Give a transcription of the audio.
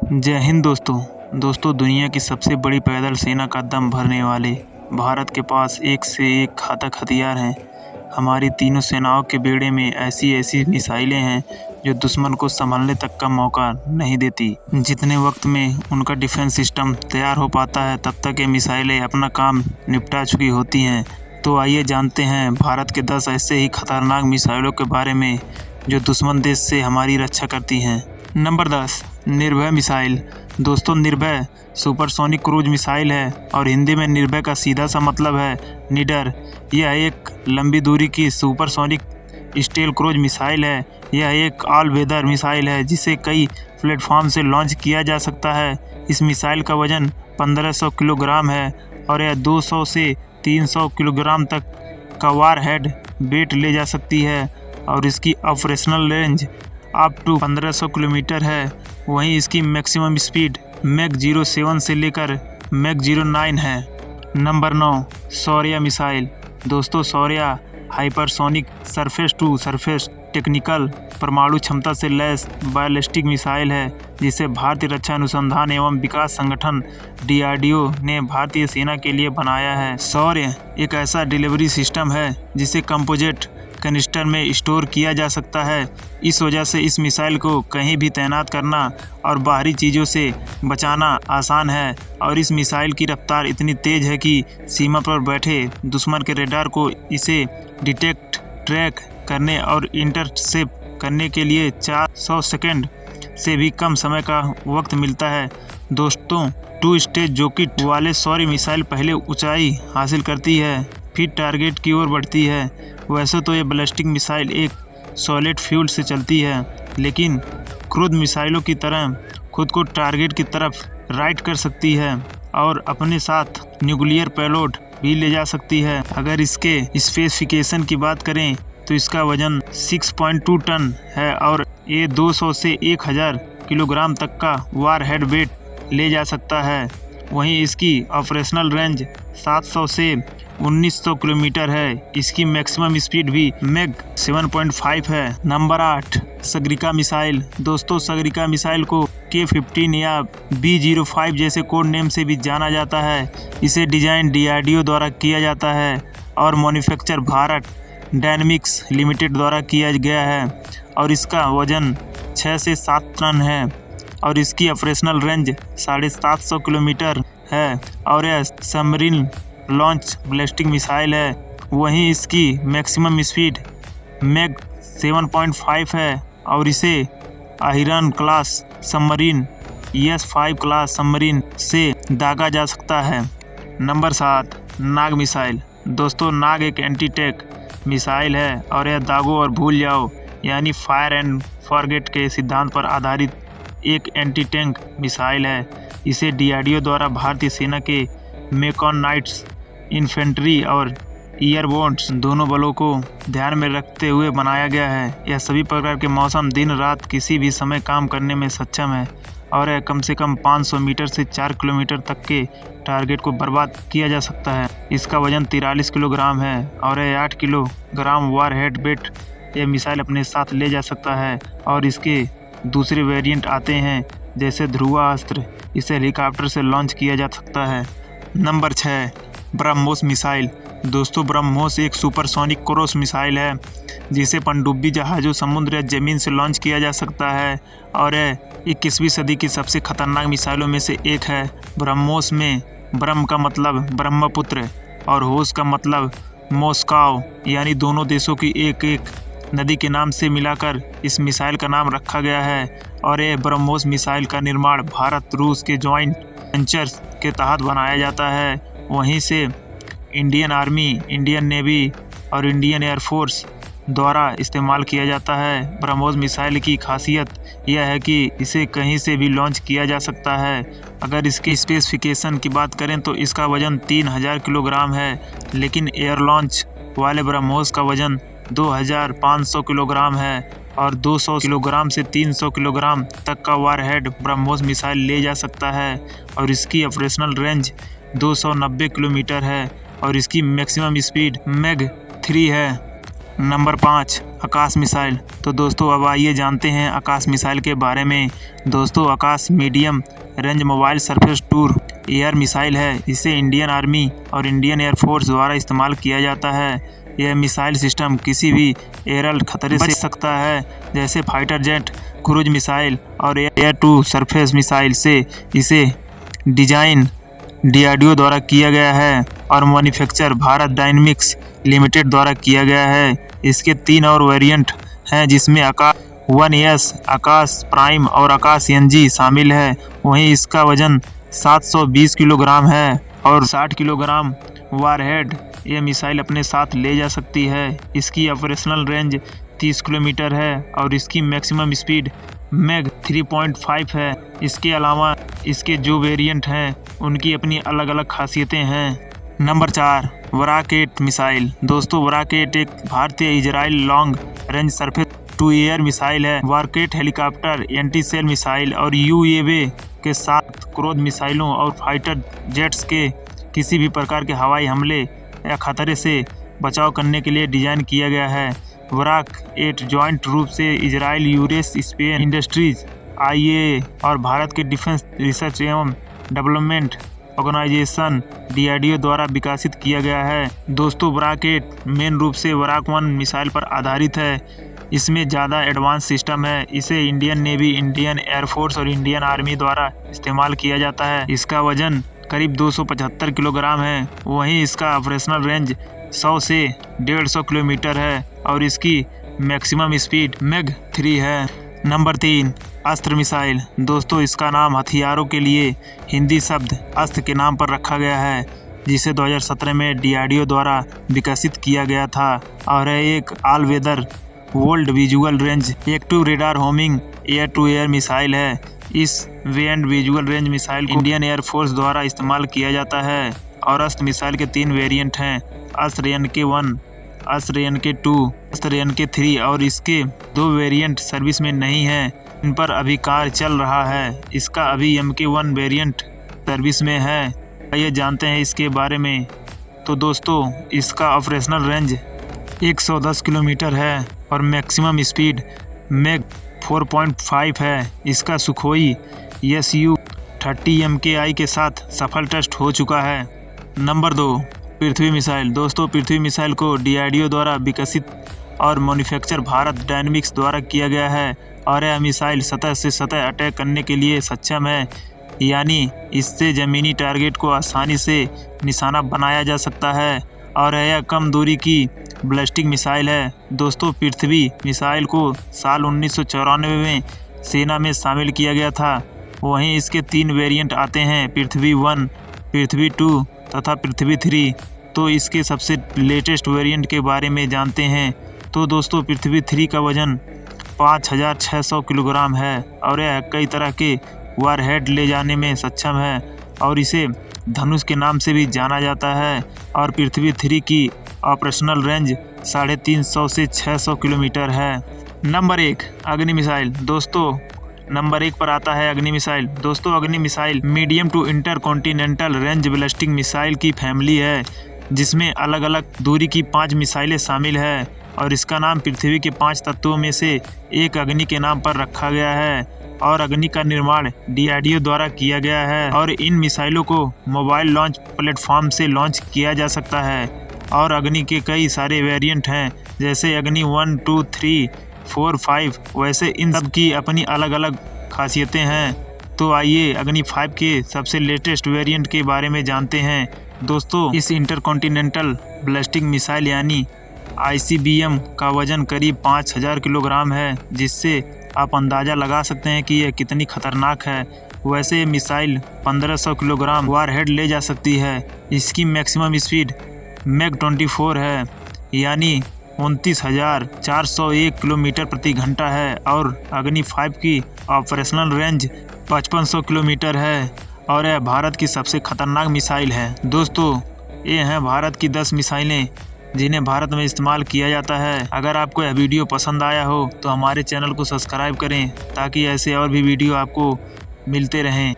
जय हिंद दोस्तों दुनिया की सबसे बड़ी पैदल सेना का दम भरने वाले भारत के पास एक से एक घातक हथियार हैं। हमारी तीनों सेनाओं के बेड़े में ऐसी ऐसी मिसाइलें हैं जो दुश्मन को संभलने तक का मौका नहीं देती। जितने वक्त में उनका डिफेंस सिस्टम तैयार हो पाता है तब तक ये मिसाइलें अपना काम निपटा चुकी होती हैं। तो आइए जानते हैं भारत के 10 ऐसे ही खतरनाक मिसाइलों के बारे में जो दुश्मन देश से हमारी रक्षा करती हैं। नंबर 10, निर्भय मिसाइल। दोस्तों, निर्भय सुपरसोनिक क्रूज मिसाइल है और हिंदी में निर्भय का सीधा सा मतलब है निडर। यह एक लंबी दूरी की सुपरसोनिक स्टेल क्रूज मिसाइल है। यह एक ऑल वेदर मिसाइल है जिसे कई प्लेटफॉर्म से लॉन्च किया जा सकता है। इस मिसाइल का वजन 1500 किलोग्राम है और यह 200 से 300 किलोग्राम तक का वार हेड वेट ले जा सकती है और इसकी operational range up to 1500 kilometre है। वहीं इसकी मैक्सिमम स्पीड मैक 07 से लेकर मैक 09 है। Number 9, Shaurya missile. दोस्तों, Shaurya hypersonic surface to surface technical परमाणु क्षमता से लैस बैलिस्टिक मिसाइल है जिसे भारतीय रक्षा अनुसंधान एवं विकास संगठन DRDO ने भारतीय सेना के लिए बनाया है। शौर्य एक ऐसा डिलीवरी सिस्टम है जिसे कंपोजिट कनिस्टर में स्टोर किया जा सकता है। इस वजह से इस मिसाइल को कहीं भी तैनात करना और बाहरी चीज़ों से बचाना आसान है और इस मिसाइल की रफ्तार इतनी तेज़ है कि सीमा पर बैठे दुश्मन के रेडार को इसे डिटेक्ट, ट्रैक करने और इंटरसेप्ट करने के लिए 400 सेकंड से भी कम समय का वक्त मिलता है। दोस्तों, 2 स्टेज जॉकेट वाले शौर्य मिसाइल पहले ऊंचाई हासिल करती है फिर टारगेट की ओर बढ़ती है। वैसे तो ये बैलिस्टिक मिसाइल एक सॉलिड फ्यूल से चलती है, लेकिन क्रूज मिसाइलों की तरह खुद को टारगेट की तरफ राइट कर सकती है और अपने साथ न्यूक्लियर पेलोड भी ले जा सकती है। अगर इसके स्पेसिफिकेशन की बात करें तो इसका वजन 6.2 टन है और ये 200 से 1000 किलोग्राम तक का वार हेड वेट ले जा सकता है। वहीं इसकी ऑपरेशनल रेंज 700 से 1900 किलोमीटर है। इसकी मैक्सिमम स्पीड भी मैक 7.5 है। Number 8, Sagarika missile. दोस्तों, सागरिका मिसाइल को K-15 या B-05 जैसे कोड नेम से भी जाना जाता है। इसे डिजाइन DRDO द्वारा किया जाता है और मैन्युफैक्चर भारत डायनेमिक्स लिमिटेड द्वारा किया गया है और इसका वजन 6 से 7 टन है और इसकी ऑपरेशनल रेंज 750 किलोमीटर है और यह सबमरीन लॉन्च बैलिस्टिक मिसाइल है। वहीं इसकी मैक्सिमम स्पीड मैक 7.5 है और इसे Arihant class submarine S5 class submarine से दागा जा सकता है। Number 7, Nag missile. दोस्तों, नाग एक एंटी टैंक मिसाइल है और यह दागो और भूल जाओ यानी फायर एंड फॉरगेट के सिद्धांत पर आधारित एक एंटी टैंक मिसाइल है। इसे DRDO द्वारा भारतीय सेना के मेकॉनाइट्स इन्फेंट्री और एयरबोर्ड्स दोनों बलों को ध्यान में रखते हुए बनाया गया है। यह सभी प्रकार के मौसम, दिन रात किसी भी समय काम करने में सक्षम है और यह कम से कम 500 मीटर से 4 किलोमीटर तक के टारगेट को बर्बाद किया जा सकता है। इसका वजन 43 किलोग्राम है और यह 8 किलोग्राम वार हेड वेट यह मिसाइल अपने साथ ले जा सकता है और इसके दूसरे वेरिएंट आते हैं जैसे ध्रुवा अस्त्र। इसे हेलीकॉप्टर से लॉन्च किया जा सकता है। Number 6, BrahMos missile. दोस्तों, ब्रह्मोस एक सुपरसोनिक क्रूज मिसाइल है जिसे पनडुब्बी जहाज़ों, समुद्र या ज़मीन से लॉन्च किया जा सकता है और यह 21वीं सदी की सबसे खतरनाक मिसाइलों में से एक है। ब्रह्मोस में ब्रह्म का मतलब ब्रह्मपुत्र और होस का मतलब मॉस्को यानी दोनों देशों की एक नदी के नाम से मिलाकर इस मिसाइल का नाम रखा गया है और यह ब्रह्मोस मिसाइल का निर्माण भारत रूस के जॉइंट वेंचर के तहत बनाया जाता है। वहीं से इंडियन आर्मी, इंडियन नेवी और इंडियन एयरफोर्स द्वारा इस्तेमाल किया जाता है। ब्रह्मोस मिसाइल की खासियत यह है कि इसे कहीं से भी लॉन्च किया जा सकता है। अगर इसके स्पेसिफिकेशन की बात करें तो इसका वजन 3000 किलोग्राम है, लेकिन एयर लॉन्च वाले ब्रह्मोस का वजन 2500 किलोग्राम है और 200 किलोग्राम से 300 किलोग्राम तक का वार हेड ब्रह्मोस मिसाइल ले जा सकता है और इसकी ऑपरेशनल रेंज 290 किलोमीटर है और इसकी मैक्सिमम स्पीड मैक 3 है। नंबर 5 आकाश मिसाइल। तो दोस्तों अब आइए जानते हैं आकाश मिसाइल के बारे में। दोस्तों Akash medium range mobile surface to air missile है। इसे इंडियन आर्मी और इंडियन एयरफोर्स द्वारा इस्तेमाल किया जाता है। यह मिसाइल सिस्टम किसी भी एयर खतरे से बच सकता है, जैसे फाइटर जेट, क्रूज मिसाइल और एयर टू सरफेस मिसाइल से। इसे डिजाइन DRDO द्वारा किया गया है और मैन्युफैक्चर भारत डायनेमिक्स लिमिटेड द्वारा किया गया है। इसके 3 और वेरिएंट हैं, जिसमें आकाश 1S, आकाश प्राइम और आकाश NG शामिल है। वहीं इसका वजन 720 किलोग्राम है और 60 किलोग्राम वारहेड ये मिसाइल अपने साथ ले जा सकती है। इसकी ऑपरेशनल रेंज 30 किलोमीटर है और इसकी मैक्सिमम स्पीड मैग 3.5 है। इसके अलावा इसके जो वेरिएंट हैं उनकी अपनी अलग अलग खासियतें हैं। Number 4 Barak 8 missile. दोस्तों वराक 8 एक भारतीय Israel long range surface to air missile है। वराक 8 हेलीकॉप्टर, एंटी सेल मिसाइल और UAV के साथ क्रूज मिसाइलों और फाइटर जेट्स के किसी भी प्रकार के हवाई हमले या खतरे से बचाव करने के लिए डिजाइन किया गया है। वराक 8 जॉइंट रूप से Israel, US space industries, IAA और भारत के डिफेंस रिसर्च एवं डेवलपमेंट ऑर्गेनाइजेशन DRDO द्वारा विकसित किया गया है। दोस्तों वराक 8 मेन रूप से वराक 1 मिसाइल पर आधारित है। इसमें ज़्यादा एडवांस सिस्टम है। इसे इंडियन नेवी, इंडियन एयरफोर्स और इंडियन आर्मी द्वारा इस्तेमाल किया जाता है। इसका वजन करीब 275 किलोग्राम है। वहीं इसका ऑपरेशनल रेंज 100 से 150 किलोमीटर है और इसकी मैक्सिमम स्पीड मैग 3 है। नंबर 3 अस्त्र मिसाइल। दोस्तों इसका नाम हथियारों के लिए हिंदी शब्द अस्त्र के नाम पर रखा गया है, जिसे 2017 में DRDO द्वारा विकसित किया गया था और एक all weather world visual range active radar homing air to air missile है। इस वेरिएंट विजुअल रेंज मिसाइल को इंडियन एयरफोर्स द्वारा इस्तेमाल किया जाता है और अस्त्र मिसाइल के 3 वेरिएंट हैं, अस्त्र NK-1, अस्त्र NK-2, अस्त्र NK-3 और इसके 2 वेरिएंट सर्विस में नहीं हैं। इन पर अभी कार्य चल रहा है। इसका अभी MK-1 वेरिएंट सर्विस में है। आइए जानते हैं इसके बारे में। तो दोस्तों इसका ऑपरेशनल रेंज 110 किलोमीटर है और मैक्सिमम स्पीड मैग 4.5 है। इसका सुखोई Su-30 MKI के साथ सफल टेस्ट हो चुका है। नंबर 2 पृथ्वी मिसाइल। दोस्तों पृथ्वी मिसाइल को DRDO द्वारा विकसित और मैन्युफैक्चर भारत डायनेमिक्स द्वारा किया गया है और यह मिसाइल सतह से सतह अटैक करने के लिए सक्षम है, यानी इससे ज़मीनी टारगेट को आसानी से निशाना बनाया जा सकता है और यह कम दूरी की बैलिस्टिक मिसाइल है। दोस्तों पृथ्वी मिसाइल को साल 1994 में सेना में शामिल किया गया था। वहीं इसके 3 वेरिएंट आते हैं, पृथ्वी 1, पृथ्वी 2 तथा पृथ्वी 3। तो इसके सबसे लेटेस्ट वेरिएंट के बारे में जानते हैं। तो दोस्तों पृथ्वी 3 का वजन 5600 किलोग्राम है और यह कई तरह के वारहेड ले जाने में सक्षम है और इसे धनुष के नाम से भी जाना जाता है। और पृथ्वी 3 की ऑपरेशनल रेंज 350 से 600 किलोमीटर है। नंबर 1 अग्नि मिसाइल। दोस्तों नंबर 1 पर आता है अग्नि मिसाइल। दोस्तों Agni missile medium to intercontinental range ballistic missile की फैमिली है, जिसमें अलग अलग दूरी की 5 मिसाइलें शामिल है और इसका नाम पृथ्वी के 5 तत्वों में से एक अग्नि के नाम पर रखा गया है और अग्नि का निर्माण DRDO द्वारा किया गया है और इन मिसाइलों को मोबाइल लॉन्च प्लेटफॉर्म से लॉन्च किया जा सकता है। और अग्नि के कई सारे वेरिएंट हैं, जैसे अग्नि 1, 2, 3, 4, 5। वैसे इन सब की अपनी अलग अलग खासियतें हैं। तो आइए अग्नि 5 के सबसे लेटेस्ट वेरिएंट के बारे में जानते हैं। दोस्तों इस इंटरकॉन्टिनेंटल बैलिस्टिक मिसाइल यानी ICBM का वजन करीब 5000 किलोग्राम है, जिससे आप अंदाज़ा लगा सकते हैं कि यह कितनी खतरनाक है। वैसे ये मिसाइल 1500 किलोग्राम वारहेड ले जा सकती है। इसकी मैक्सिमम स्पीड मैग 24 है, यानी 29,401 किलोमीटर प्रति घंटा है और अग्नि 5 की ऑपरेशनल रेंज 5500 किलोमीटर है और यह भारत की सबसे खतरनाक मिसाइल है। दोस्तों ये हैं भारत की 10 मिसाइलें जिन्हें भारत में इस्तेमाल किया जाता है। अगर आपको यह वीडियो पसंद आया हो तो हमारे चैनल को सब्सक्राइब करें ताकि ऐसे और भी वीडियो आपको मिलते रहें।